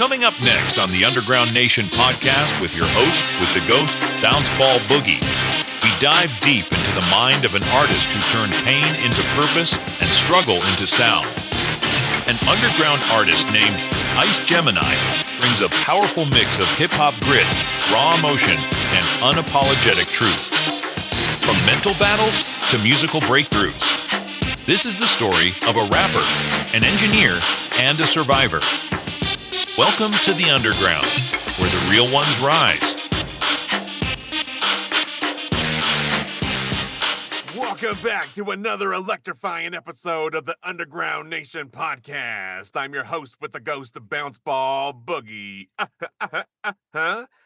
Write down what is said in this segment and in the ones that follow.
Coming up next on the Underground Nation podcast with your host with the ghost, Bounce Ball Boogie. We dive deep into the mind of an artist who turned pain into purpose and struggle into sound. An underground artist named Iced Gemini brings a powerful mix of hip-hop grit, raw emotion, and unapologetic truth. From mental battles to musical breakthroughs. This is the story of a rapper, an engineer, and a survivor. Welcome to the Underground, where the real ones rise. Welcome back to another electrifying episode of the Underground Nation podcast. I'm your host with the ghost of Bounce Ball Boogie.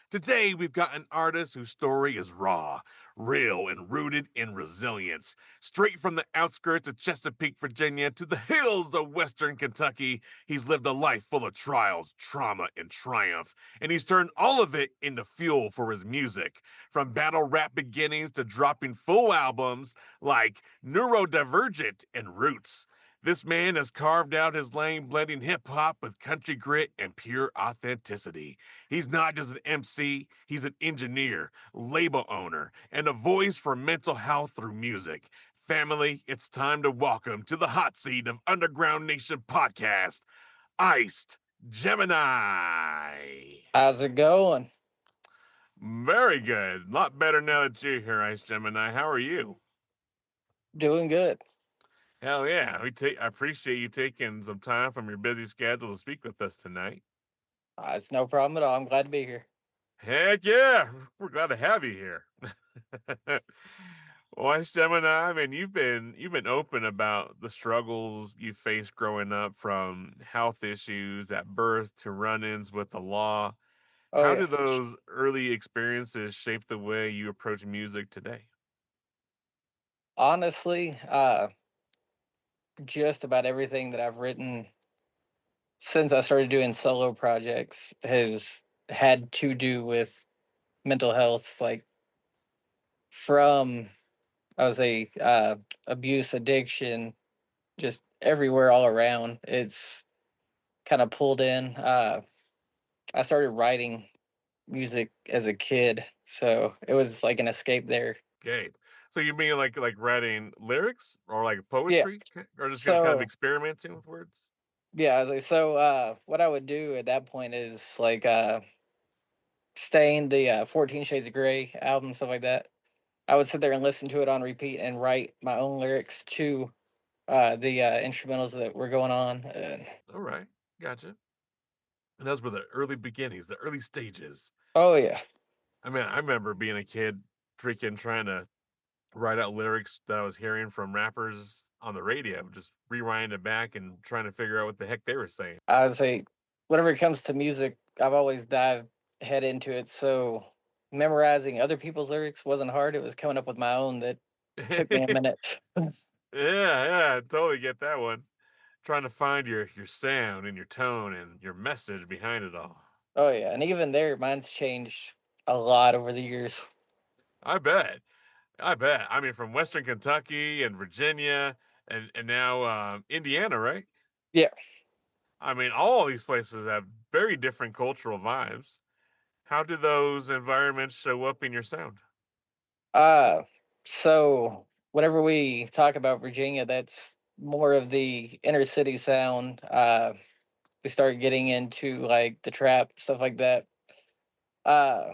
Today we've got an artist whose story is raw, real, and rooted in resilience. Straight from the outskirts of Chesapeake, Virginia to the hills of Western Kentucky, he's lived a life full of trials, trauma, and triumph. And he's turned all of it into fuel for his music. From battle rap beginnings to dropping full albums like Neurodivergent and Roots. This man has carved out his lane blending hip-hop with country grit and pure authenticity. He's not just an MC, he's an engineer, label owner, and a voice for mental health through music. Family, it's time to welcome to the hot seat of Underground Nation podcast, Iced Gemini. How's it going? Very good. A lot better now that you're here, Iced Gemini. How are you? Doing good. Hell yeah. I appreciate you taking some time from your busy schedule to speak with us tonight. It's no problem at all. I'm glad to be here. Heck yeah. We're glad to have you here. Well, Gemini, I mean, you've been open about the struggles you faced growing up, from health issues at birth to run-ins with the law. Oh, How yeah. do those early experiences shape the way you approach music today? Honestly, just about everything that I've written since I started doing solo projects has had to do with mental health, like from, I would say, abuse, addiction, just everywhere all around. It's kind of pulled in. I started writing music as a kid, so it was like an escape there. Okay. So you mean like writing lyrics or like Yeah. poetry? Or just kind of So experimenting with words? yeah, I was like, what I would do at that point is like staying the 14 Shades of Grey album, stuff like that. I would sit there and listen to it on repeat and write my own lyrics to the instrumentals that were going on. All right. Gotcha. And those were the early beginnings, the early stages. Oh yeah. I mean, I remember being a kid freaking trying to write out lyrics that I was hearing from rappers on the radio, just rewinding it back and trying to figure out what the heck they were saying. I would say whenever it comes to music, I've always dived head into it. So memorizing other people's lyrics wasn't hard. It was coming up with my own that took me a minute. Yeah, I totally get that one. Trying to find your sound and your tone and your message behind it all. Oh yeah, and even there, mine's changed a lot over the years. I bet. I mean, from Western Kentucky and Virginia and now Indiana, right? Yeah. I mean, all these places have very different cultural vibes. How do those environments show up in your sound? So whenever we talk about Virginia, that's more of the inner city sound. We start getting into like the trap, stuff like that. Uh,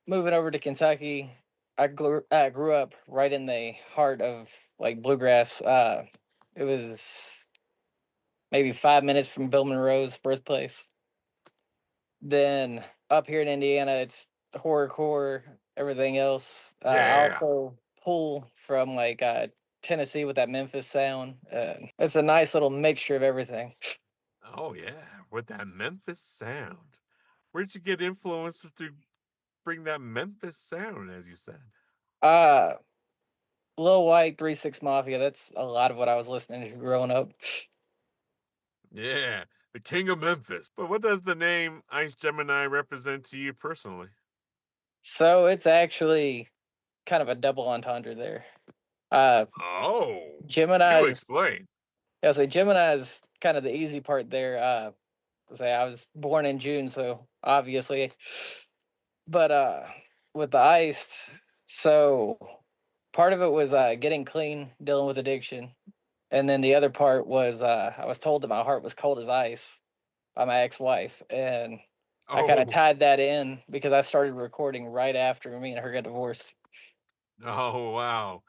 Moving over to Kentucky, I grew up right in the heart of like bluegrass. It was maybe 5 minutes from Bill Monroe's birthplace. Then up here in Indiana, it's horrorcore, everything else. I Yeah. also pull from like Tennessee with that Memphis sound. It's a nice little mixture of everything. Oh yeah, with that Memphis sound. Where'd you get influence to bring that Memphis sound, as you said? Uh Lil White, 3 6 Mafia. That's a lot of what I was listening to growing up. Yeah, the king of Memphis. But what does the name Ice Gemini represent to you personally? So it's actually kind of a double entendre there. Uh Oh, do Gemini's explain. Yeah, so Gemini is kind of the easy part there. say I was born in June, so obviously. But with the iced, so part of it was getting clean, dealing with addiction, and then the other part was I was told that my heart was cold as ice by my ex-wife, and I kind of Oh, tied that in because I started recording right after me and her got divorced. oh, wow.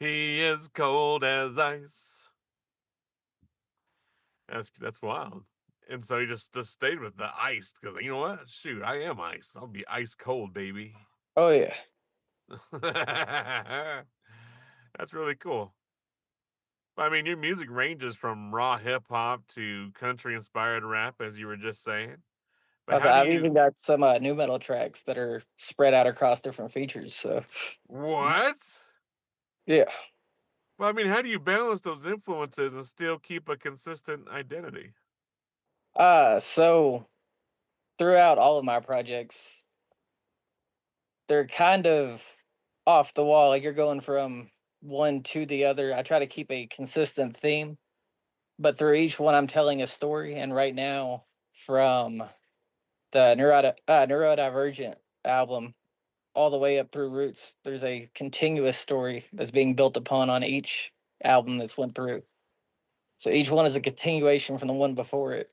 He is cold as ice. That's wild. And so he just stayed with the ice because you know what? Shoot, I am ice. I'll be ice cold, baby. Oh yeah, That's really cool. I mean, your music ranges from raw hip hop to country inspired rap, as you were just saying. But how do I've you? even got some new metal tracks that are spread out across different features. So What? yeah, Well, I mean, how do you balance those influences and still keep a consistent identity? so throughout all of my projects, they're kind of off the wall. Like you're going from one to the other. I try to keep a consistent theme, but through each one, I'm telling a story. And right now, from the neurodivergent album all the way up through Roots, there's a continuous story that's being built upon on each album that's went through. So each one is a continuation from the one before it.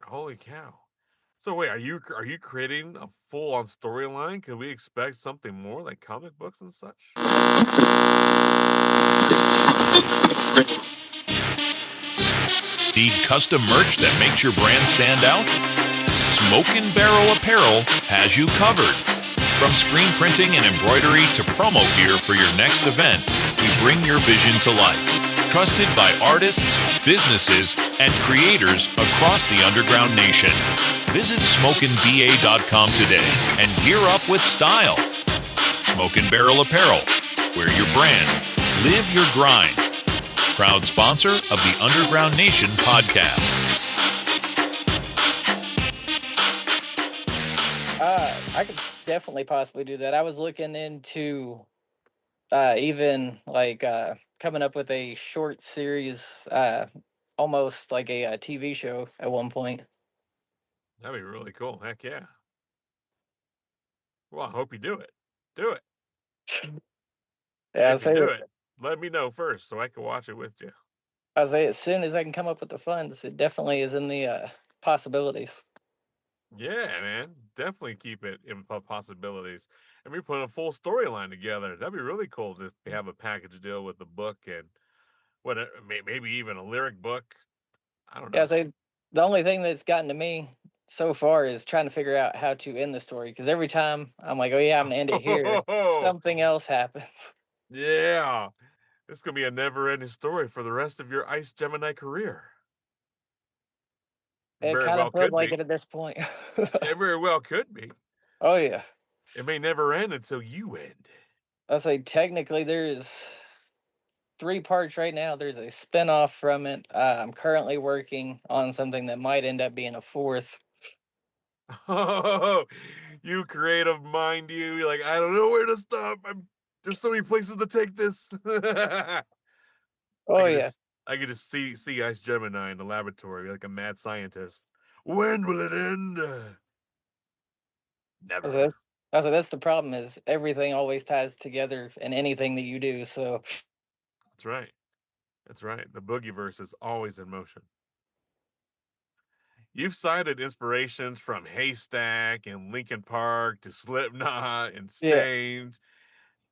Holy cow! So wait, are you creating a full on storyline? Can we expect something more like comic books and such? Need custom merch that makes your brand stand out? Smoke and Barrel Apparel has you covered. From screen printing and embroidery to promo gear for your next event, we bring your vision to life. Trusted by artists, businesses, and creators across the underground nation. Visit smokeandba.com today and gear up with style. Smoke and Barrel Apparel, wear your brand, live your grind. Proud sponsor of the Underground Nation podcast. I could definitely possibly do that. I was looking into even like coming up with a short series, almost like a TV show at one point. That'd be really cool. Heck yeah. Well, I hope you do it. Do it. And Yeah, if you do it, let me know first so I can watch it with you. I say as soon as I can come up with the funds, it definitely is in the possibilities. Yeah, man. Definitely keep it in possibilities. And we put a full storyline together. That'd be really cool to have a package deal with the book and what maybe even a lyric book. I don't Yeah, know. so the only thing that's gotten to me so far is trying to figure out how to end the story because every time I'm like, oh yeah, I'm gonna end it here, something else happens. Yeah. This could be a never-ending story for the rest of your Ice Gemini career. It Very kind of well felt could like be. it at this point. It very well could be. Oh yeah. It may never end until you end. I say technically there's three parts right now. There's a spin-off from it. I'm currently working on something that might end up being a fourth. Oh, you creative mind, you. You're like, I don't know where to stop. There's so many places to take this. Oh yeah. I could just see Ice Gemini in the laboratory like a mad scientist. When will it end? I said, Never. that's the problem is everything always ties together in anything that you do. So That's right. That's right. The boogie verse is always in motion. You've cited inspirations from Haystack and Linkin Park to Slipknot and yeah. Stained.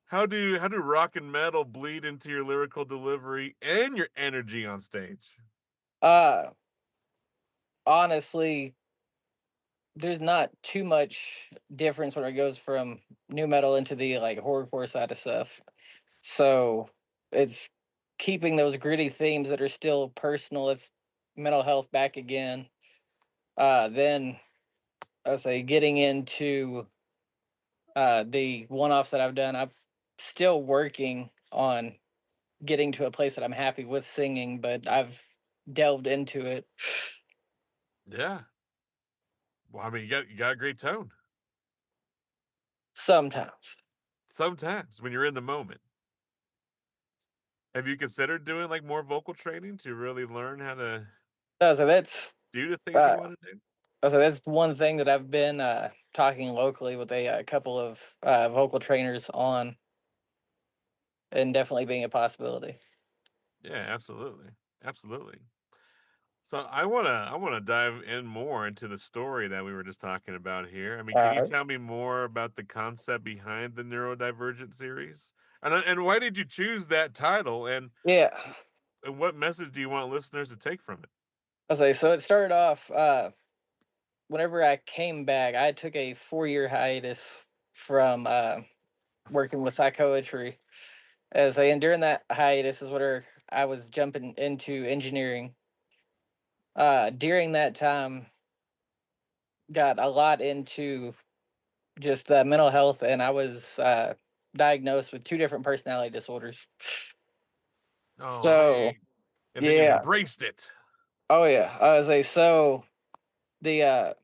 How do rock and metal bleed into your lyrical delivery and your energy on stage? Uh honestly, there's not too much difference when it goes from new metal into the like horrorcore side of stuff. So it's keeping those gritty themes that are still personal. It's mental health back again. Then I say getting into the one-offs that I've done. I'm still working on getting to a place that I'm happy with singing, but I've delved into it Yeah. Well, I mean, you got a great tone. sometimes. Sometimes when you're in the moment. Have you considered doing like more vocal training to really learn how to? So that's do the things you uh, want to do. so that's one thing that I've been talking locally with a couple of vocal trainers on, and definitely being a possibility. Yeah, absolutely, absolutely. So I wanna dive in more into the story that we were just talking about here. I mean, can you Uh, tell me more about the concept behind the neurodivergent series? And why did you choose that title? yeah, And what message do you want listeners to take from it? I say so. It started off whenever I came back. I took a 4-year hiatus from working with psychometry. And during that hiatus is where I was jumping into engineering. During that time, got a lot into just mental health, and I was diagnosed with 2 different personality disorders. Oh So man, and then you yeah, embraced it. oh yeah, I was like, so the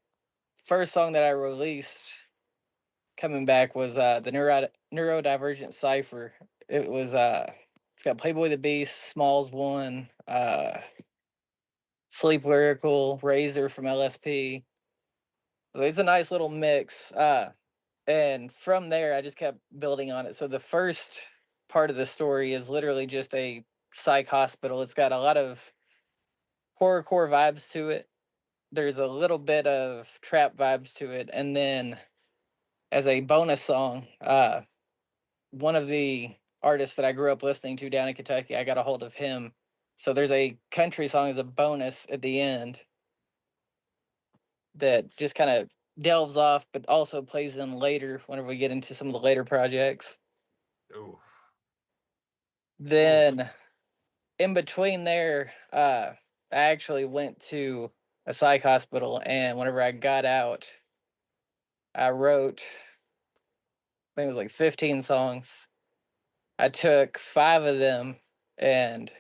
first song that I released coming back was the neurodivergent cipher. It was it's got Playboy the Beast, Smalls One, Sleep Lyrical, Razor from LSP. So it's a nice little mix. And from there, I just kept building on it. So the first part of the story is literally just a psych hospital. It's got a lot of horrorcore vibes to it. There's a little bit of trap vibes to it, and then as a bonus song, one of the artists that I grew up listening to down in Kentucky, I got a hold of him. So there's a country song as a bonus at the end that just kind of delves off, but also plays in later whenever we get into some of the later projects. Ooh, ooh. Then in between there, I actually went to a psych hospital, and whenever I got out, I wrote, I think it was like 15 songs. I took 5 of them and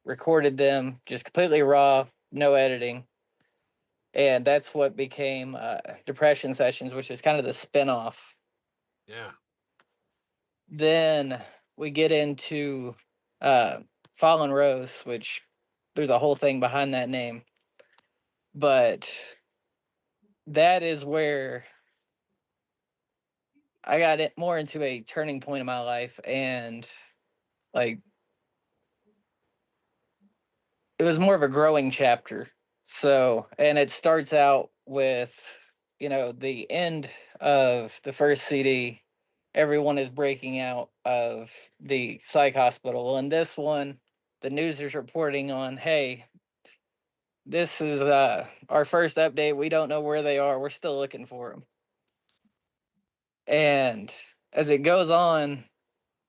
recorded them just completely raw, no editing. And that's what became Depression Sessions, which is kind of the spinoff. Yeah. Then we get into uh, Fallen Rose, which there's a whole thing behind that name. But that is where I got it more into a turning point in my life. And like, it was more of a growing chapter. So, and it starts out with, the end of the first CD. Everyone is breaking out of the psych hospital. And this one, the news is reporting on, hey, this is our first update. We don't know where they are. We're still looking for them. And as it goes on,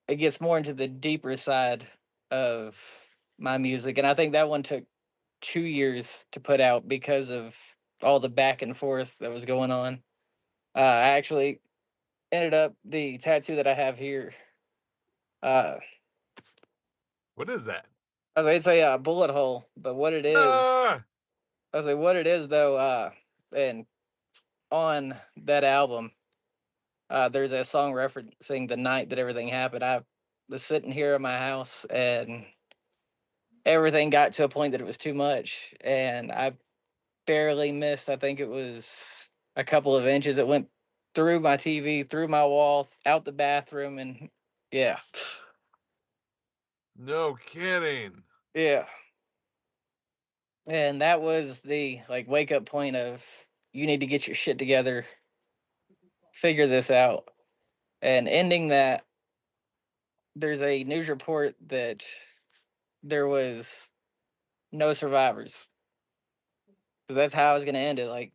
it gets more into the deeper side of my music. And I think that one took 2 years to put out because of all the back and forth that was going on. I actually ended up the tattoo that I have here. Uh, What is that? I was like, it's a bullet hole, but what it is, Ah, I was like, what it is though, and on that album, there's a song referencing the night that everything happened. I was sitting here in my house, and everything got to a point that it was too much, and I barely missed. I think it was a couple of inches. It went through my TV, through my wall, out the bathroom, and yeah, no kidding. yeah. And that was the wake up point of, you need to get your shit together, figure this out. And ending that, there's a news report that there was no survivors. So that's how I was gonna end it. Like,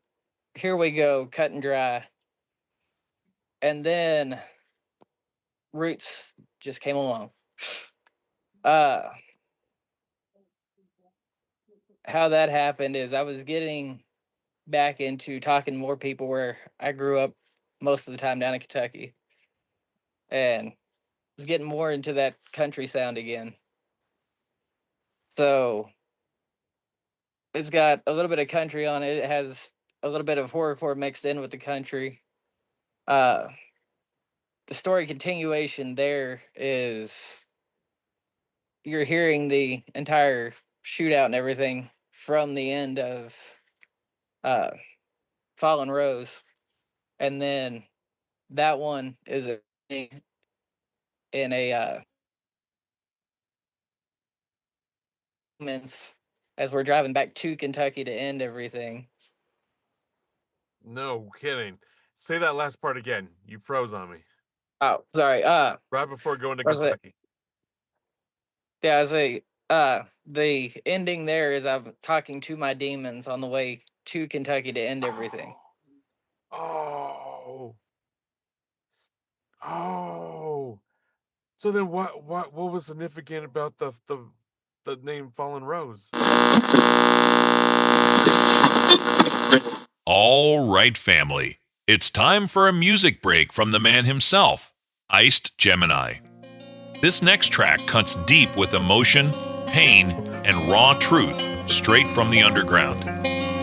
here we go, cut and dry. And then Roots just came along. Uh how that happened is I was getting back into talking to more people where I grew up most of the time down in Kentucky, and was getting more into that country sound again. So it's got a little bit of country on it. It has a little bit of horrorcore mixed in with the country. Uh, the story continuation there is, you're hearing the entire shootout and everything from the end of Fallen Rose, and then that one is in a as we're driving back to Kentucky to end everything. No kidding. Say that last part again. You froze on me. Oh, sorry. Right before going to was it? Kentucky. Yeah, I say the ending there is I'm talking to my demons on the way to Kentucky to end everything. Oh. So then what was significant about the name Fallen Rose? All right, family. It's time for a music break from the man himself, Iced Gemini. This next track cuts deep with emotion, pain, and raw truth straight from the underground.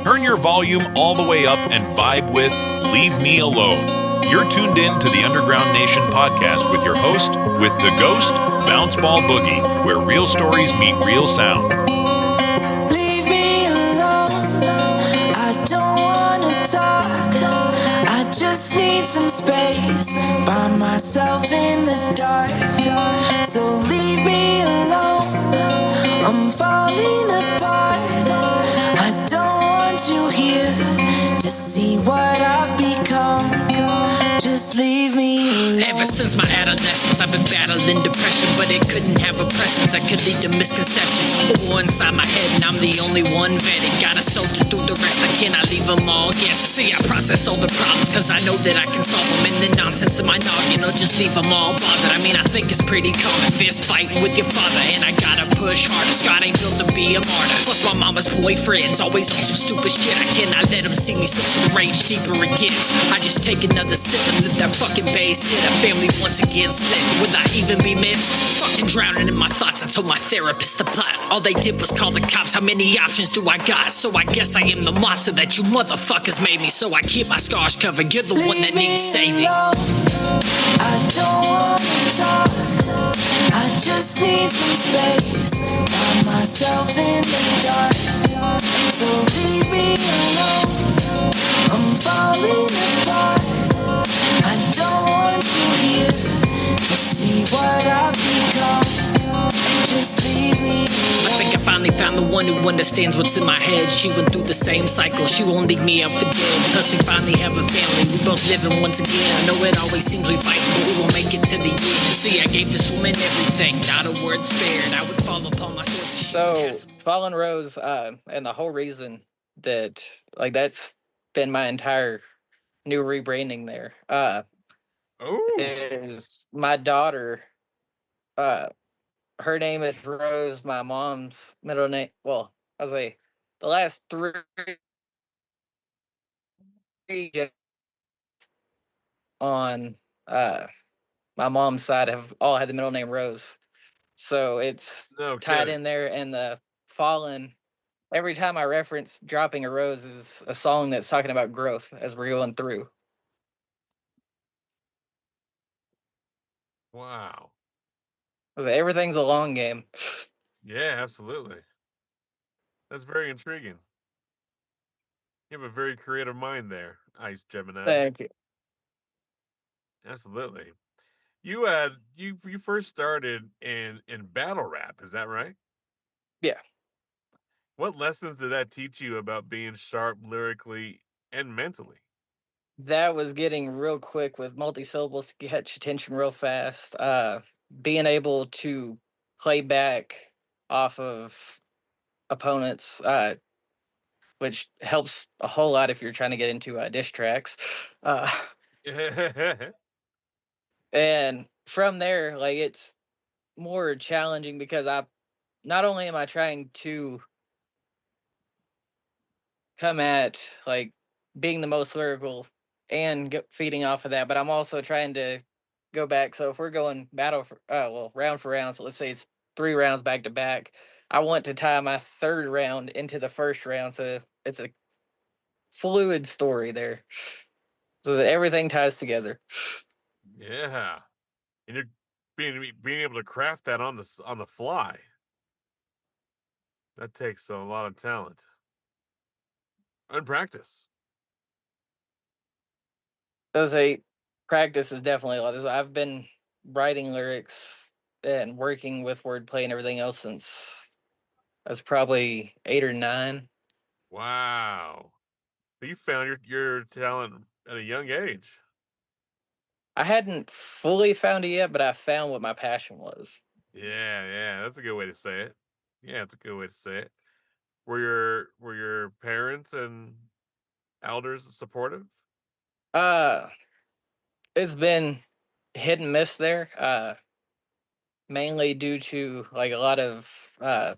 Turn your volume all the way up and vibe with Leave Me Alone. You're tuned in to the Underground Nation podcast with your host, with the ghost, Bounce Ball Boogie, where real stories meet real sound. Leave me alone. I don't wanna talk. I just need some space by myself in the dark. So leave me alone. I'm falling apart. I don't want you here to see what I've become. Just leave me alone. Ever since my adolescence, I've been battling depression, but it couldn't have a presence that could lead to misconception. A war inside my head, and I'm the only one vetted. Gotta soldier through the rest, I cannot leave them all guess. See, I process all the problems, cause I know that I can solve them. And the nonsense in my noggin, I'll just leave them all bothered. I mean, I think it's pretty common, fist fighting with your father, and I gotta push harder. Scott ain't built to be a martyr. Plus my mama's boyfriend's always on some stupid shit. I cannot let him see me slip to the rage deeper it gets. I just take another sip and let that fucking bass hit. A family once again split. Would I even be missed? Fucking drowning in my thoughts. I told my therapist to plot. All they did was call the cops. How many options do I got? So I guess I am the monster that you motherfuckers made me. So I keep my scars covered. You're the one that needs saving. I don't wanna talk. I just need some space by myself in the dark. So leave me alone. I'm falling apart. I don't want you here to see what I've become. Just leave me alone. I think I finally found the one who understands what's in my head. She went through the same cycle, she won't leave me out for dead. Plus we finally have a family, we both living once again. I know it always seems we fight, but we won't make it to the end. See, I gave this woman everything, not a word spared. I would fall upon my sword. So Fallen Rose, and the whole reason that like that's been my entire new rebranding there. Is my daughter, her name is Rose, my mom's middle name. Well, I was like the last three on my mom's side have all had the middle name Rose. So it's tied in there, and the Fallen, every time I reference dropping a rose is a song that's talking about growth as we're going through. Wow. Everything's a long game. Yeah, absolutely. That's very intriguing. You have a very creative mind there, Iced Gemini. Thank you. Absolutely. You first started in battle rap, is that right? Yeah. What lessons did that teach you about being sharp lyrically and mentally? That was getting real quick with multi-syllables to catch attention real fast. Being able to play back off of opponents, which helps a whole lot if you're trying to get into diss tracks. And from there, like, it's more challenging because not only am I trying to come at like being the most lyrical and feeding off of that, but I'm also trying to go back. So if we're going round for round, so let's say it's 3 rounds back to back, I want to tie my third round into the first round, so it's a fluid story there, so that everything ties together. Yeah, and you're being able to craft that on the fly. That takes a lot of talent and practice. Those eight practice is definitely a lot. I've been writing lyrics and working with wordplay and everything else since I was probably 8 or 9. Wow. So you found your talent at a young age. I hadn't fully found it yet, but I found what my passion was. Yeah, that's a good way to say it. Yeah, it's a good way to say it. Were your parents and elders supportive? Uh, it's been hit and miss there. Mainly due to like a lot of I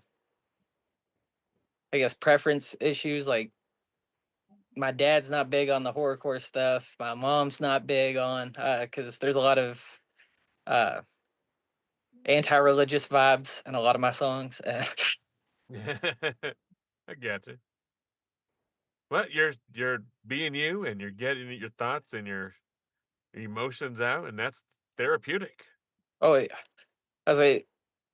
guess preference issues. Like my dad's not big on the horrorcore stuff. My mom's not big on because there's a lot of uh anti-religious vibes in a lot of my songs. I got you. But you're being you, and you're getting your thoughts and your emotions out, and that's therapeutic. Oh yeah, I was like,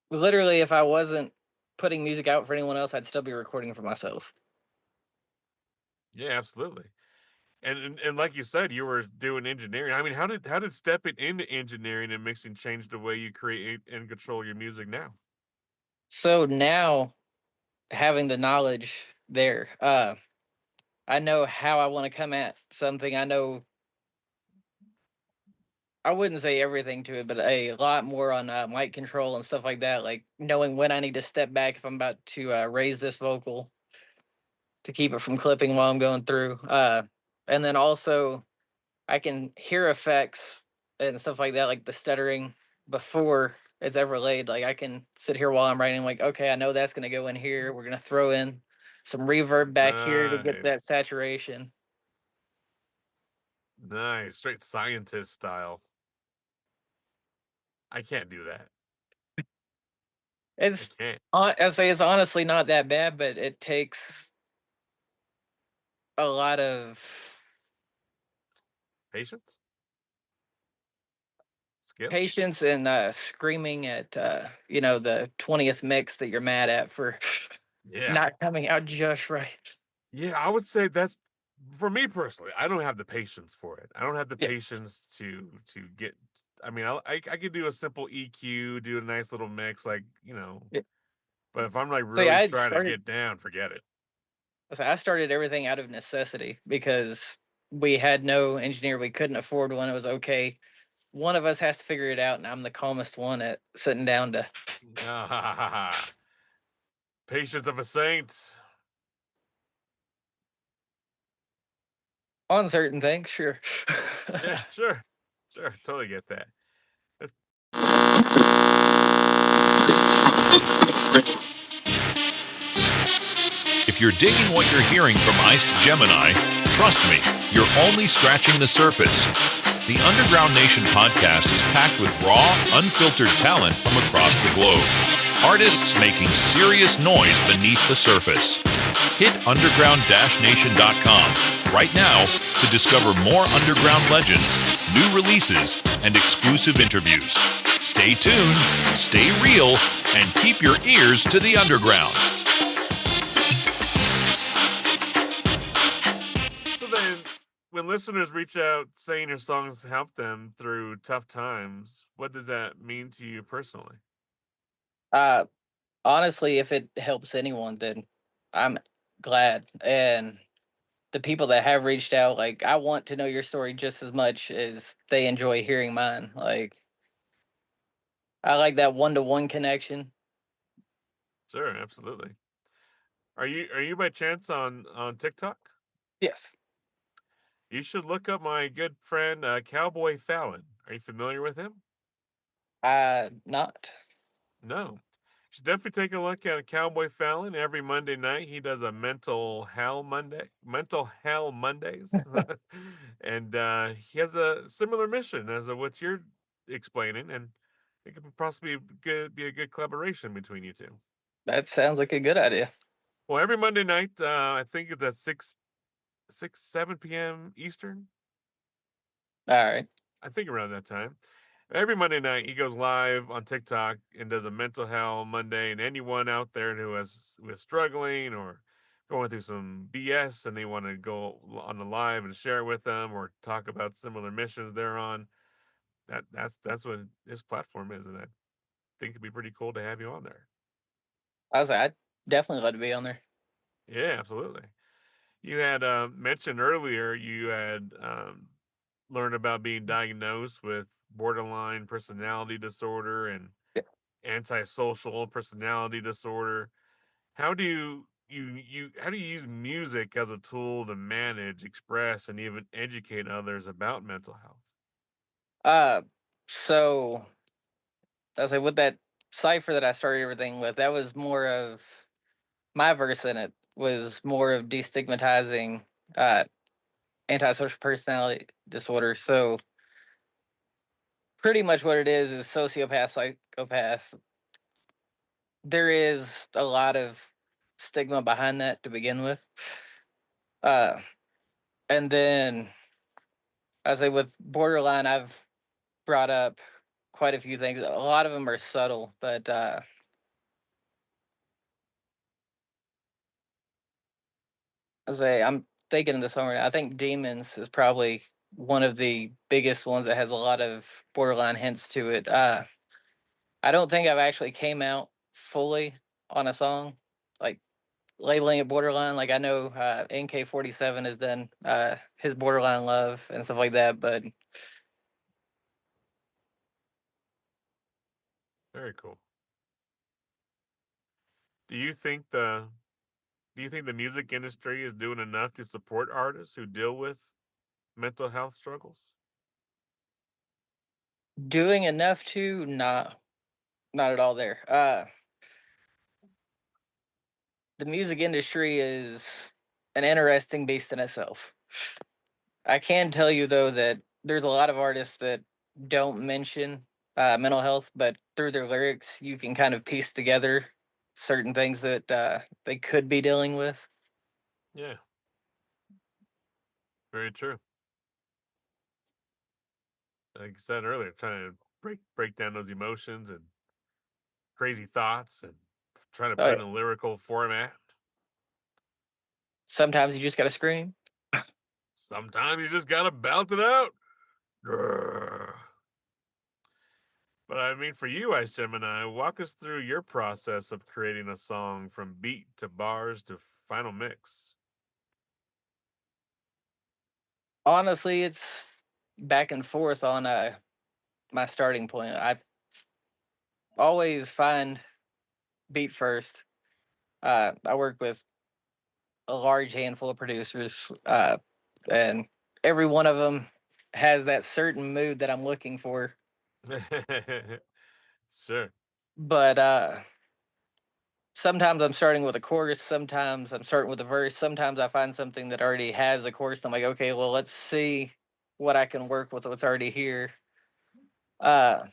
literally, if I wasn't putting music out for anyone else, I'd still be recording for myself. Yeah, absolutely. And like you said, you were doing engineering. I mean, how did stepping into engineering and mixing change the way you create and control your music now? So now, having the knowledge there, I know how I want to come at something. I know I wouldn't say everything to it, but a lot more on mic control and stuff like that. Like knowing when I need to step back if I'm about to raise this vocal to keep it from clipping while I'm going through. And then also I can hear effects and stuff like that, like the stuttering before it's ever laid. Like I can sit here while I'm writing, like, okay, I know that's gonna go in here. We're gonna throw in some reverb back here to get Nice, that saturation. nice, straight scientist style. I can't do that. I It's can't. I say it's honestly not that bad, but it takes a lot of Patience, skill. patience and screaming at the 20th mix that you're mad at for Yeah, not coming out just right. yeah. I would say that's for me personally. I don't have the patience for it. I don't have the Yeah. patience to get. I mean, I could do a simple EQ, do a nice little mix, like Yeah. But if I'm like See, really trying to get down, forget it. I started everything out of necessity because we had no engineer. We couldn't afford one. It was okay. One of us has to figure it out, and I'm the calmest one at sitting down to Ah, patience of a saint. on certain things. Sure. Yeah, sure, sure, totally get that. If you're digging what you're hearing from Iced Gemini, trust me, you're only scratching the surface. The Underground Nation podcast is packed with raw, unfiltered talent from across the globe. Artists making serious noise beneath the surface. Hit underground-nation.com right now to discover more underground legends, new releases, and exclusive interviews. Stay tuned, stay real, and keep your ears to the underground. So then, when listeners reach out saying your songs help them through tough times, what does that mean to you personally? uh, Honestly, if it helps anyone, then I'm glad. And the people that have reached out, like, I want to know your story just as much as they enjoy hearing mine. Like, I like that one-to-one connection. Sure, absolutely. Are you by chance on TikTok? Yes. You should look up my good friend Cowboy Fallon. Are you familiar with him? Not. No. You should definitely take a look at Cowboy Fallon. Every Monday night, he does a mental hell Mondays, and he has a similar mission as what you're explaining, and it could possibly be a good collaboration between you two. That sounds like a good idea. Well, every Monday night, I think it's at 7 p.m. Eastern. All right. I think around that time. Every Monday night, he goes live on TikTok and does a mental health Monday. And anyone out there who is struggling or going through some BS and they want to go on the live and share with them or talk about similar missions they're on, that's what his platform is, and I think it'd be pretty cool to have you on there. I was like, I'd definitely love to be on there. Yeah, absolutely. You had mentioned earlier you had learned about being diagnosed with borderline personality disorder and antisocial personality disorder. How do how do you use music as a tool to manage, express, and even educate others about mental health? Uh, so I was like, with that cipher that I started everything with, that was more of my verse in it was more of destigmatizing uh, antisocial personality disorder. So pretty much what it is sociopath, psychopath. There is a lot of stigma behind that to begin with. Uh, and then I say with borderline, I've brought up quite a few things. A lot of them are subtle, but I'm thinking of the song right now. I think Demons is probably one of the biggest ones that has a lot of borderline hints to it. I don't think I've actually came out fully on a song, like labeling it borderline. Like I know NK47 has done his borderline love and stuff like that, but Very cool. Do you think the music industry is doing enough to support artists who deal with mental health struggles? doing enough to not at all there. The music industry is an interesting beast in itself. I can tell you though that there's a lot of artists that don't mention mental health, but through their lyrics, you can kind of piece together certain things that they could be dealing with. Yeah, very true. Like I said earlier, trying to break down those emotions and crazy thoughts and trying to Oh, put yeah. it in a lyrical format. Sometimes you just gotta scream. Sometimes you just gotta belt it out. Grr. But I mean, for you, Ice Gemini, walk us through your process of creating a song from beat to bars to final mix. Honestly, it's back and forth on my starting point. I always find beat first. I work with a large handful of producers, and every one of them has that certain mood that I'm looking for. Sure. But sometimes I'm starting with a chorus, sometimes I'm starting with a verse, sometimes I find something that already has a chorus. And I'm like, okay, well, let's see what I can work with what's already here. Uh,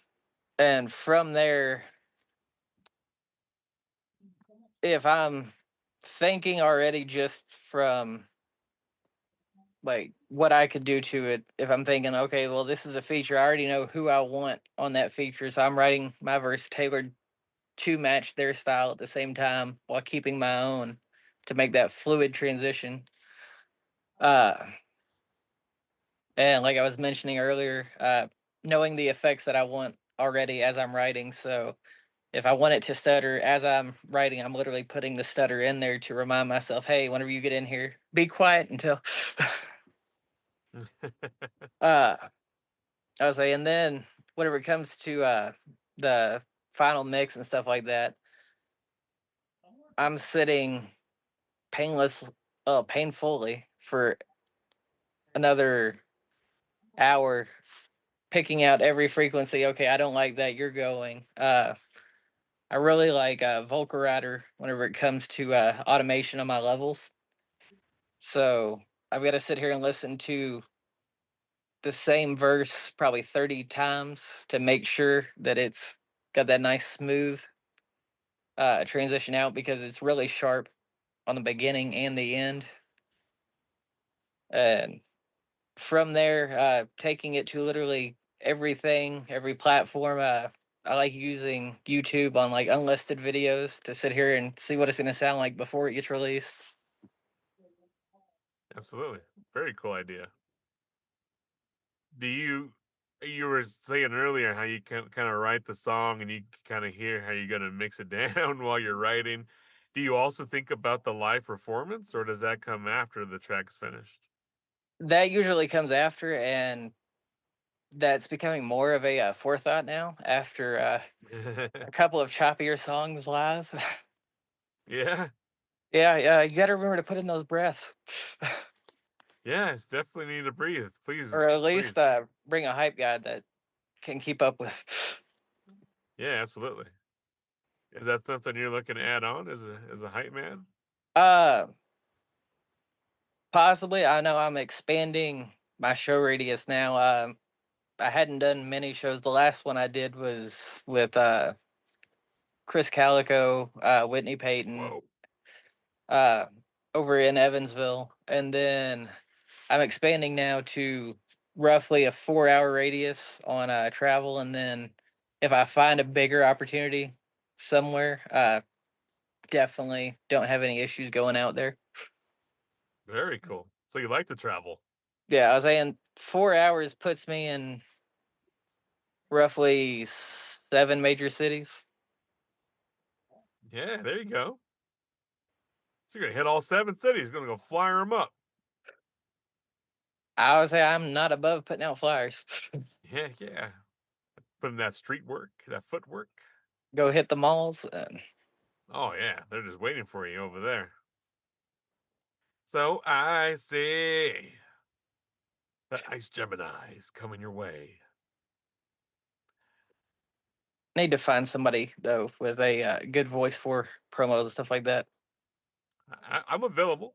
and from there, if I'm thinking already just from like what I could do to it, if I'm thinking, okay, well, this is a feature, I already know who I want on that feature. So I'm writing my verse tailored to match their style at the same time while keeping my own to make that fluid transition. Uh, and like I was mentioning earlier, knowing the effects that I want already as I'm writing. So if I want it to stutter as I'm writing, I'm literally putting the stutter in there to remind myself, hey, whenever you get in here, be quiet until. uh, I was like, and then whenever it comes to the final mix and stuff like that, I'm sitting painless, painfully for another hour, picking out every frequency. Okay, I don't like that. You're going. I really like Volker Rider whenever it comes to automation on my levels. So I've got to sit here and listen to the same verse probably 30 times to make sure that it's got that nice smooth transition out because it's really sharp on the beginning and the end. And from there, taking it to literally everything, every platform. I like using YouTube on like unlisted videos to sit here and see what it's going to sound like before it gets released. Absolutely. Very cool idea. Do you were saying earlier how you kind of write the song and you kind of hear how you're going to mix it down while you're writing. Do you also think about the live performance, or does that come after the track's finished? That usually comes after, and that's becoming more of a forethought now after a couple of choppier songs live. Yeah. Yeah, you got to remember to put in those breaths, Yeah, it's definitely need to breathe. Please, or at please. least bring a hype guy that can keep up with. Yeah, absolutely. Is that something you're looking to add on as a hype man? Uh, Possibly. I know I'm expanding my show radius now. I hadn't done many shows. The last one I did was with Chris Calico, Whitney Payton, Whoa. uh, over in Evansville, and then I'm expanding now to roughly a 4-hour radius on travel, and then if I find a bigger opportunity somewhere, definitely don't have any issues going out there. Very cool. So you like to travel? Yeah, I was saying 4 hours puts me in roughly 7 major cities. Yeah, there you go. So you're gonna hit all 7 cities. Gonna go flyer them up. I would say I'm not above putting out flyers. Yeah, yeah. Putting that street work, that footwork. Go hit the malls. And Oh yeah, they're just waiting for you over there. So I see the Iced Gemini is coming your way. need to find somebody though with a good voice for promos and stuff like that. I'm available.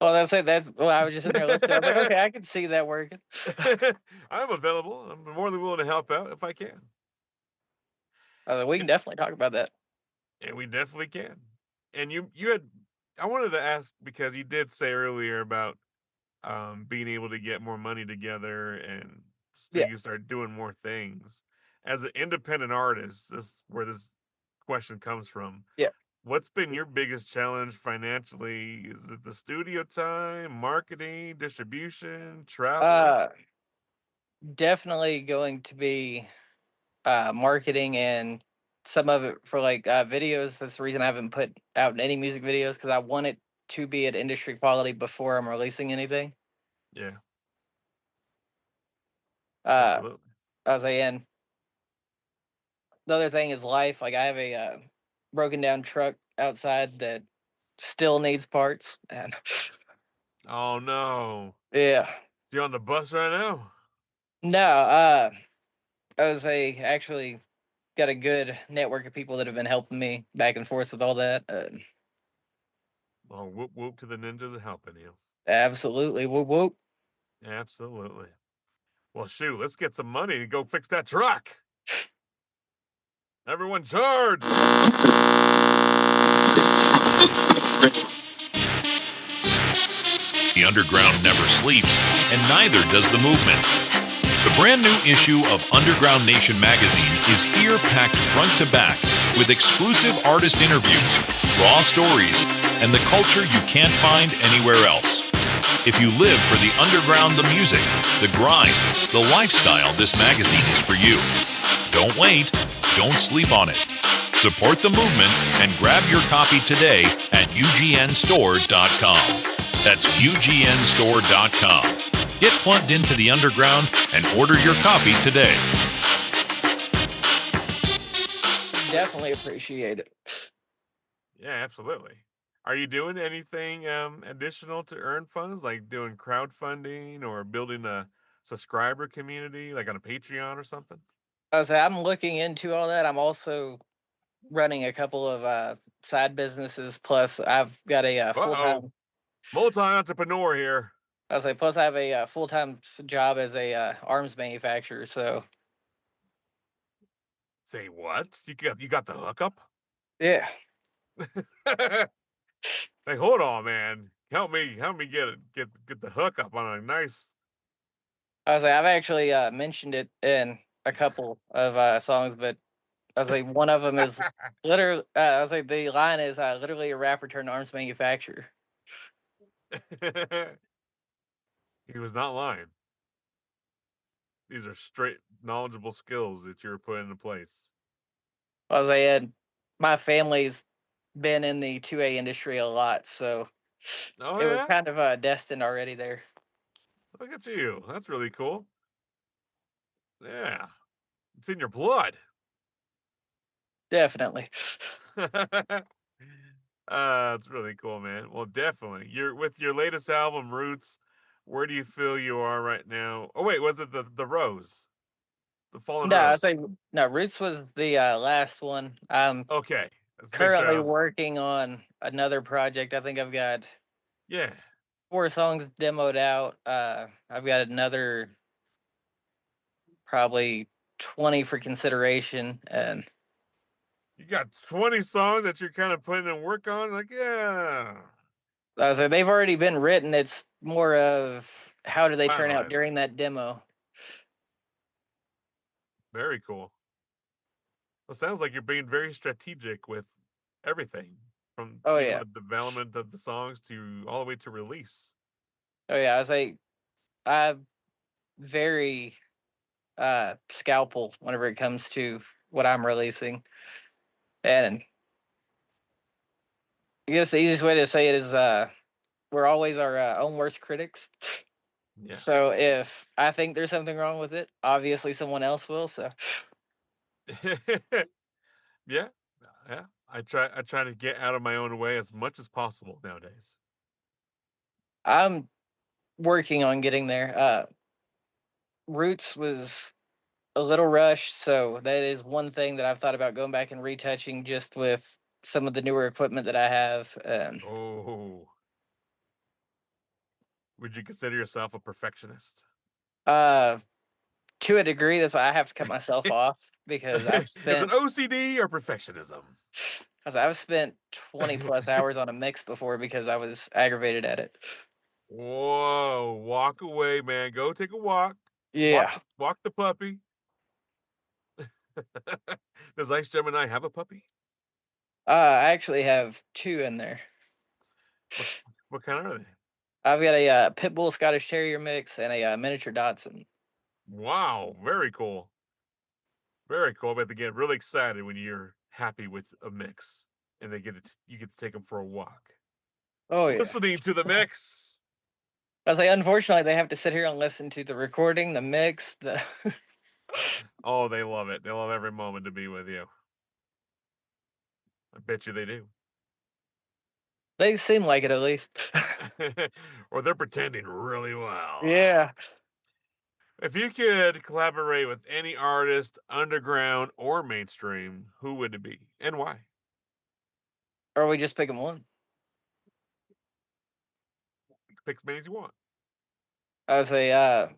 Well, that's it. That's well, I was just sitting there listening. I was like, okay, I can see that working. I'm available. I'm more than willing to help out if I can. I was like, we can And, definitely talk about that. and we definitely can. And you had, I wanted to ask because you did say earlier about being able to get more money together and so Yeah. you start doing more things. As an independent artist, this is where this question comes from. Yeah. What's been your biggest challenge financially? Is it the studio time, marketing, distribution, travel? Uh, Definitely going to be marketing and some of it for like videos. That's the reason I haven't put out any music videos because I want it to be at industry quality before I'm releasing anything. Yeah, Uh, absolutely. I was saying the other thing is life. Like I have a broken down truck outside that still needs parts. And Oh no. yeah, So you're on the bus right now? no. I was actually got a good network of people that have been helping me back and forth with all that. Oh, whoop whoop to the ninjas of helping you. Absolutely. Whoop whoop. Absolutely. Well, shoot, let's get some money to go fix that truck. Everyone charge! The underground never sleeps, and neither does the movement. The brand new issue of Underground Nation magazine is here packed front to back with exclusive artist interviews, raw stories, and the culture you can't find anywhere else. If you live for the underground, the music, the grind, the lifestyle, this magazine is for you. Don't wait. Don't sleep on it. Support the movement and grab your copy today at ugnstore.com. That's ugnstore.com. Get plugged into the underground and order your copy today. Definitely appreciate it. Yeah, absolutely. Are you doing anything additional to earn funds, like doing crowdfunding or building a subscriber community, like on a Patreon or something? I'm looking into all that. I'm also running a couple of side businesses. Plus, I've got a full Uh-oh. time. Multi-entrepreneur here. Plus I have a full time job as a arms manufacturer. So Say what? You got the hookup? yeah, Hey, hold on, man. Help me get the hookup on a nice I was like, I've actually mentioned it in a couple of songs, but I was like, one of them is literally. I was like, the line is literally a rapper turned arms manufacturer. He was not lying. These are straight knowledgeable skills that you're putting into place. I was like, and my family's been in the 2A industry a lot, so Oh, it was yeah? kind of destined already there. Look at you. That's really cool. Yeah. It's in your blood. Definitely. It's really cool, man. Well, definitely. You're with your latest album, Roots. Where do you feel you are right now? Oh wait, was it the Rose, the Fallen No, I was Rose? like, no, Roots was the last one. I'm Okay, let's make sure I currently was. working on another project. I think I've got Yeah, 4 songs demoed out. I've got another probably 20 for consideration, and you got 20 songs that you're kind of putting in work on. Like, yeah, I was like, they've already been written. It's more of how do they turn out finalizing. during that demo. Very cool. Well, sounds like you're being very strategic with everything, from Oh even yeah, the development of the songs to all the way to release. oh yeah. I was like, I'm very scalpel whenever it comes to what I'm releasing, and I guess the easiest way to say it is we're always our own worst critics. Yeah. So if I think there's something wrong with it, obviously someone else will. So Yeah, yeah. I try to get out of my own way as much as possible nowadays. I'm working on getting there. Roots was a little rushed, so that is one thing that I've thought about going back and retouching just with some of the newer equipment that I have. Oh, would you consider yourself a perfectionist? Uh, to a degree, that's why I have to cut myself off because Is it OCD or perfectionism? I've spent 20 plus hours on a mix before because I was aggravated at it. Whoa, walk away, man. Go take a walk. Yeah. Walk the puppy. Does Iced Gemini have a puppy? I actually have 2 in there. What kind are they? I've got a pit bull Scottish Terrier mix and a miniature Dachshund. Wow, very cool. Very cool. But they get really excited when you're happy with a mix, and you get to take them for a walk. Oh yeah. Listening to the mix. I was like, unfortunately, they have to sit here and listen to the recording, the mix, the. Oh, they love it. They love every moment to be with you. I bet you they do. They seem like it at least. Or they're pretending really well. Yeah. If you could collaborate with any artist, underground or mainstream, who would it be and why? Or we just picking one. You can pick as many as you want. I would say,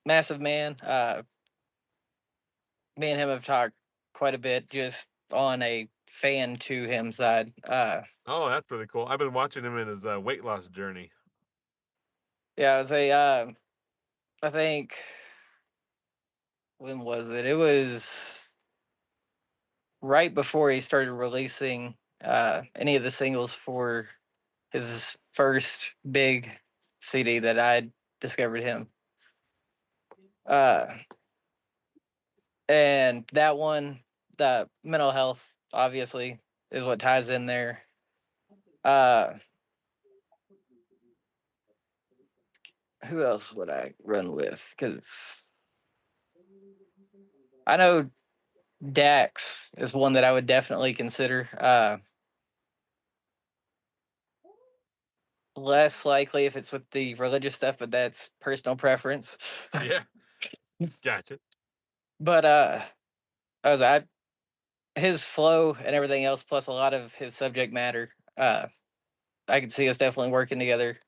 Massive Man. Me and him have talked quite a bit just on a fan to him side. Oh, that's really cool. I've been watching him in his weight loss journey. Yeah, I would say, I think, when was it? It was right before he started releasing any of the singles for his first big CD that I discovered him. And that one, the mental health, obviously, is what ties in there. Who else would I run with? Because I know Dax is one that I would definitely consider. Less likely if it's with the religious stuff, but that's personal preference. Yeah. Gotcha. But his flow and everything else, plus a lot of his subject matter, I could see us definitely working together.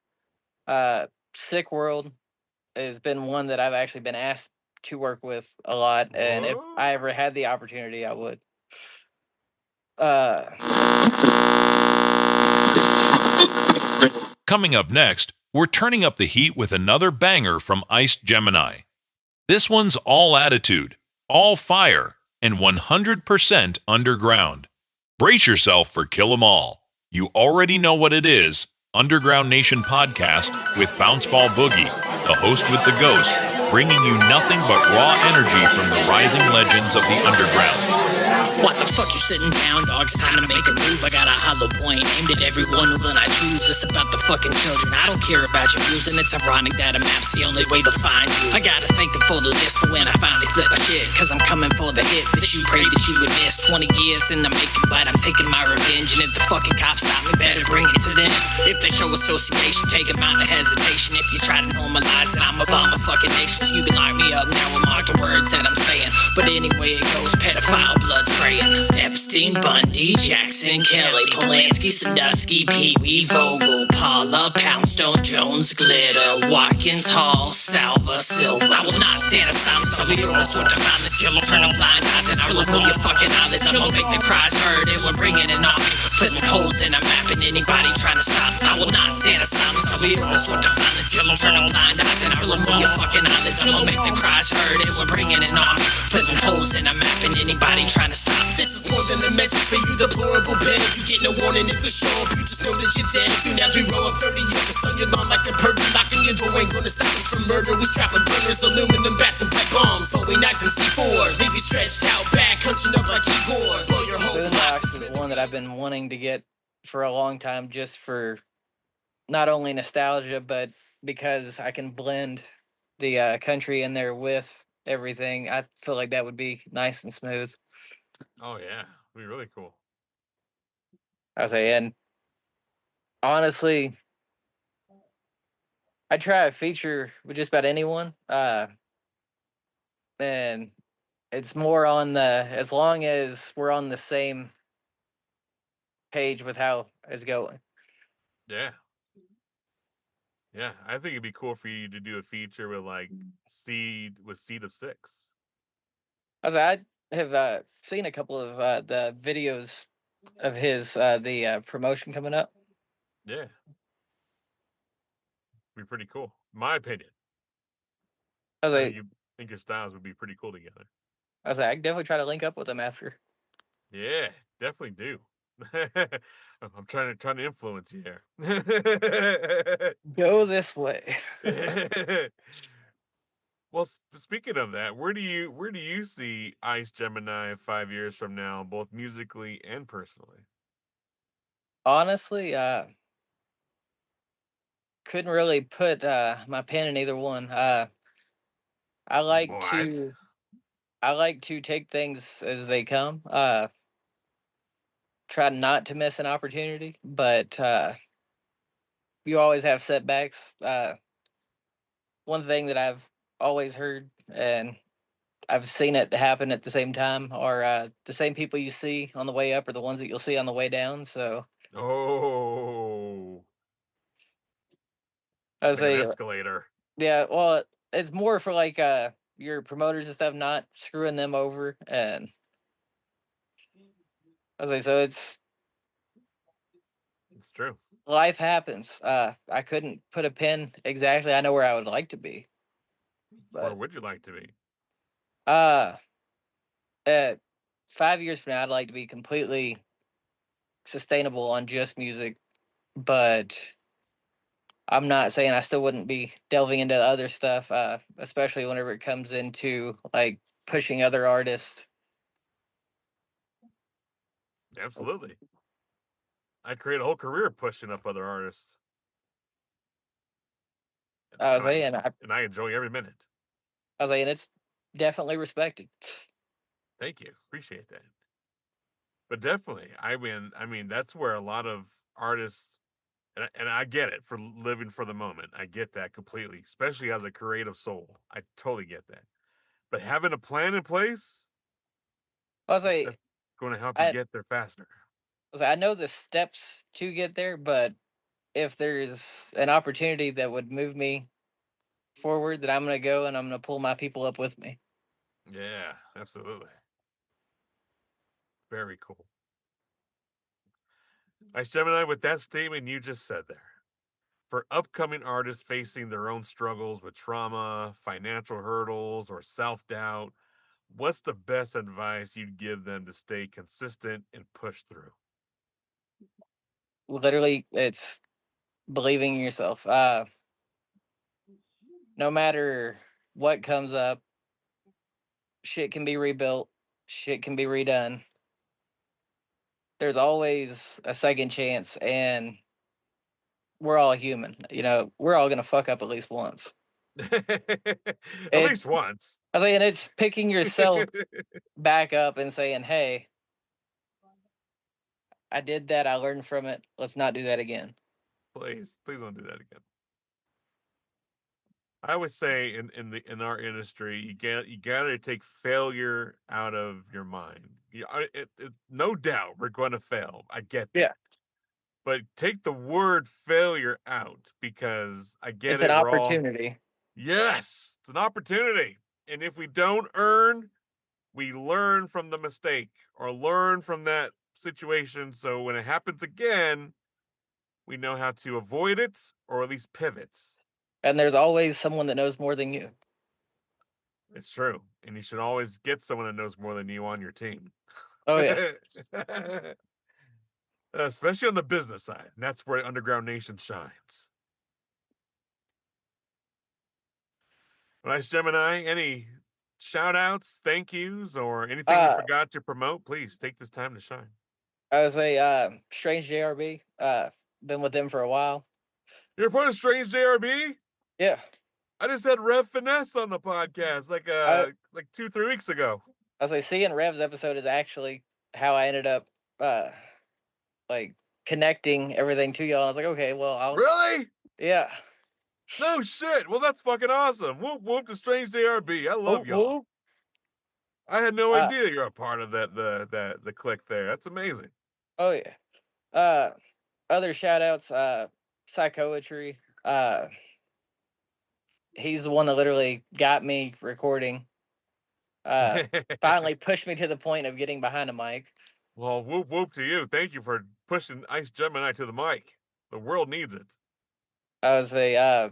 Sick World has been one that I've actually been asked to work with a lot, and if Whoa. I ever had the opportunity, I would. Coming up next, We're turning up the heat with another banger from Iced Gemini. This one's all attitude, all fire, and 100% underground. Brace yourself for Kill 'Em All. You already know what it is. Underground Nation podcast with Bounce Ball Boogie, the host with the ghost, bringing you nothing but raw energy from the rising legends of the underground. What the fuck you sitting down, dog? It's time to make a move. I got a hollow point aimed at everyone who will not choose. It's about the fucking children. I don't care about your views, and it's ironic that a map's the only way to find you. I gotta thank them for the list for when I finally flip my shit. Cause I'm coming for the hit that you prayed that you would miss. 20 years in the making, but I'm taking my revenge. And if the fucking cops stop me, better bring it to them. If they show association, take them out of hesitation. If you try to normalize it, I'm a bomb of fucking nations. You can lock me up now and mark the words that I'm saying. But anyway it goes, pedophile, blood spraying. Epstein, Bundy, Jackson, Kelly, Polanski, Sandusky, Pee Wee, Vogel, Paula, Poundstone, Jones, Glitter, Watkins, Hall, Salva, Silva. I will not stand aside until the orders sort of violence. You'll turn a blind eye, then I'll pull your fucking eyelids. I'm gonna make the cries heard, and we're bringing it on. Putting holes in a map and anybody trying to stop. I will not stand aside until the orders sort of violence. You'll turn a blind eye, then I'll pull your fucking eyelids. I'm gonna make the cries heard, and we're bringing it on. Putting holes in a map and anybody trying to stop. This is more than a message for you deplorable pigs. You get no warning if we show up, you just know that you're dead. Soon as we roll up 30 years on your lawn like the purple. Knocking your door ain't gonna stop us from murder. We strap with burners, aluminum bats and pipe bombs. Holy knives and C4. Leave you stretched out back, hunching up like Igor. Blow your whole block. Boondocks is one that I've been wanting to get for a long time, just for not only nostalgia, but because I can blend the country in there with everything. I feel like that would be nice and smooth. Oh yeah, it'd be really cool. I say, and honestly, I try a feature with just about anyone, and it's more on the, as long as we're on the same page with how it's going. Yeah. Yeah, I think it'd be cool for you to do a feature with like Seed of Six. I say, I have seen a couple of the videos of his the promotion coming up. Yeah. Be pretty cool. My opinion. I was I like, think, think your styles would be pretty cool together. I can definitely try to link up with him after. Yeah, definitely do. I'm trying to influence you here. Go this way. Well, speaking of that, where do you see Ice Gemini 5 years from now, both musically and personally? Honestly, couldn't really put my pen in either one. I like What? to I like to take things as they come. Try not to miss an opportunity, but you always have setbacks. One thing that I've always heard, and I've seen it happen at the same time, are the same people you see on the way up are the ones that you'll see on the way down. So Oh, I would like an say, escalator. yeah, well, it's more for like your promoters and stuff, not screwing them over. And I was like, so it's It's true. life happens. I couldn't put a pin exactly. I know where I would like to be, Where but would you like to be? uh, at 5 years from now, I'd like to be completely sustainable on just music. But I'm not saying I still wouldn't be delving into other stuff, especially whenever it comes into like pushing other artists. Absolutely. I create a whole career pushing up other artists. I was And saying, and I enjoy every minute. it's definitely respected. Thank you. Appreciate that. But definitely, I mean, that's where a lot of artists, and I get it for living for the moment. I get that completely, especially as a creative soul. I totally get that. But having a plan in place I was is like, going to help you I, get there faster. I know the steps to get there, but if there's an opportunity that would move me forward, that I'm gonna go and I'm gonna pull my people up with me. Yeah, absolutely. Very cool. Ice Gemini, with that statement you just said there, For upcoming artists facing their own struggles with trauma, financial hurdles, or self-doubt, what's the best advice you'd give them to stay consistent and push through? Literally, it's believing in yourself. No matter what comes up, shit can be rebuilt, shit can be redone. There's always a second chance, and we're all human. We're all gonna fuck up at least once. At least It's once. I think it's picking yourself back up and saying, "Hey, I did that. I learned from it. Let's not do that again." Please don't do that again. I would say in our industry, you gotta take failure out of your mind. No doubt we're going to fail. I get that. Yeah. But take the word failure out, because I get It's it. an We're all, opportunity. yes, it's an opportunity. And if we don't earn, we learn from the mistake or learn from that situation. So when it happens again, we know how to avoid it or at least pivot. And there's always someone that knows more than you. It's true. And you should always get someone that knows more than you on your team. Oh yeah. Especially on the business side. And that's where Underground Nation shines. Iced Gemini, any shout outs, thank yous, or anything we forgot to promote? Please take this time to shine. I was a Strange JRB. Been with them for a while. You're part of Strange JRB? Yeah. I just had Rev Finesse on the podcast like 2-3 weeks ago. I was seeing Rev's episode is actually how I ended up connecting everything to y'all. I was like, okay, well, I'll Really? Yeah. No shit. Well, that's fucking awesome. Whoop whoop to Strange JRB. I love y'all. Whoop. I had no idea you're a part of the clique there. That's amazing. Oh yeah. Other shout outs, Psychoetry. He's the one that literally got me recording. Finally pushed me to the point of getting behind a mic. Well, whoop whoop to you. Thank you for pushing Iced Gemini to the mic. The world needs it. I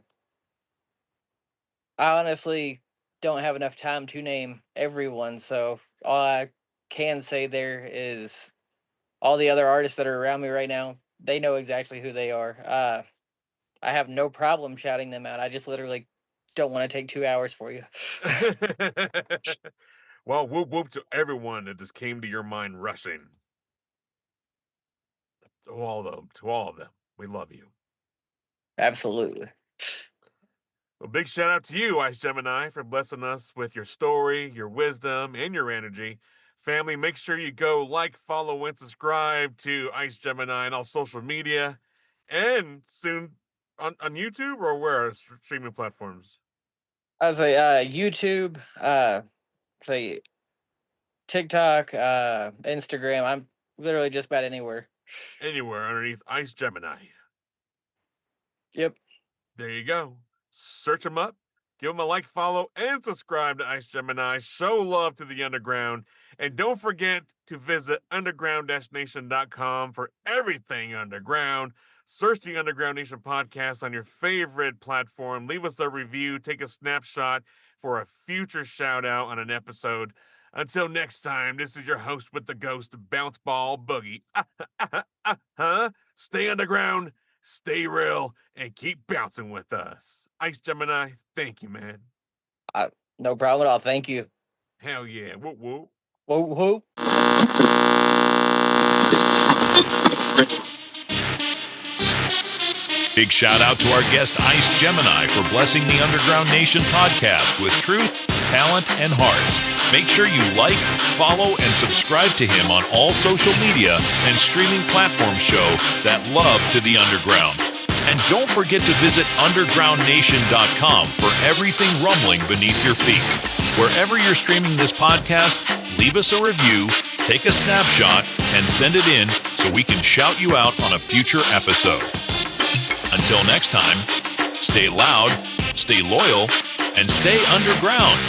honestly don't have enough time to name everyone, so all I can say there is all the other artists that are around me right now, they know exactly who they are. I have no problem shouting them out. I just literally don't want to take 2 hours for you. Well, whoop whoop to everyone that just came to your mind rushing. To all of them, we love you. Absolutely. Well, big shout out to you, Iced Gemini, for blessing us with your story, your wisdom, and your energy. Family, make sure you go like, follow, and subscribe to Iced Gemini on all social media, and soon on YouTube, or where streaming platforms? I say YouTube, say TikTok, Instagram. I'm literally just about anywhere. Anywhere underneath Iced Gemini. Yep. There you go. Search them up, give them a like, follow, and subscribe to Iced Gemini. Show love to the underground. And don't forget to visit underground-nation.com for everything underground. Search the Underground Nation podcast on your favorite platform. Leave us a review. Take a snapshot for a future shout out on an episode. Until next time, this is your host with the ghost, Bounce Ball Boogie. Stay underground, stay real, and keep bouncing with us. Iced Gemini, thank you, man. No problem at all. Thank you. Hell yeah. Whoop whoop. Whoop whoop. Big shout out to our guest Iced Gemini for blessing the Underground Nation podcast with truth, talent, and heart. Make sure you like, follow, and subscribe to him on all social media and streaming platforms show that love to the underground. And don't forget to visit undergroundnation.com for everything rumbling beneath your feet. Wherever you're streaming this podcast, leave us a review, take a snapshot, and send it in so we can shout you out on a future episode. Until next time, stay loud, stay loyal, and stay underground.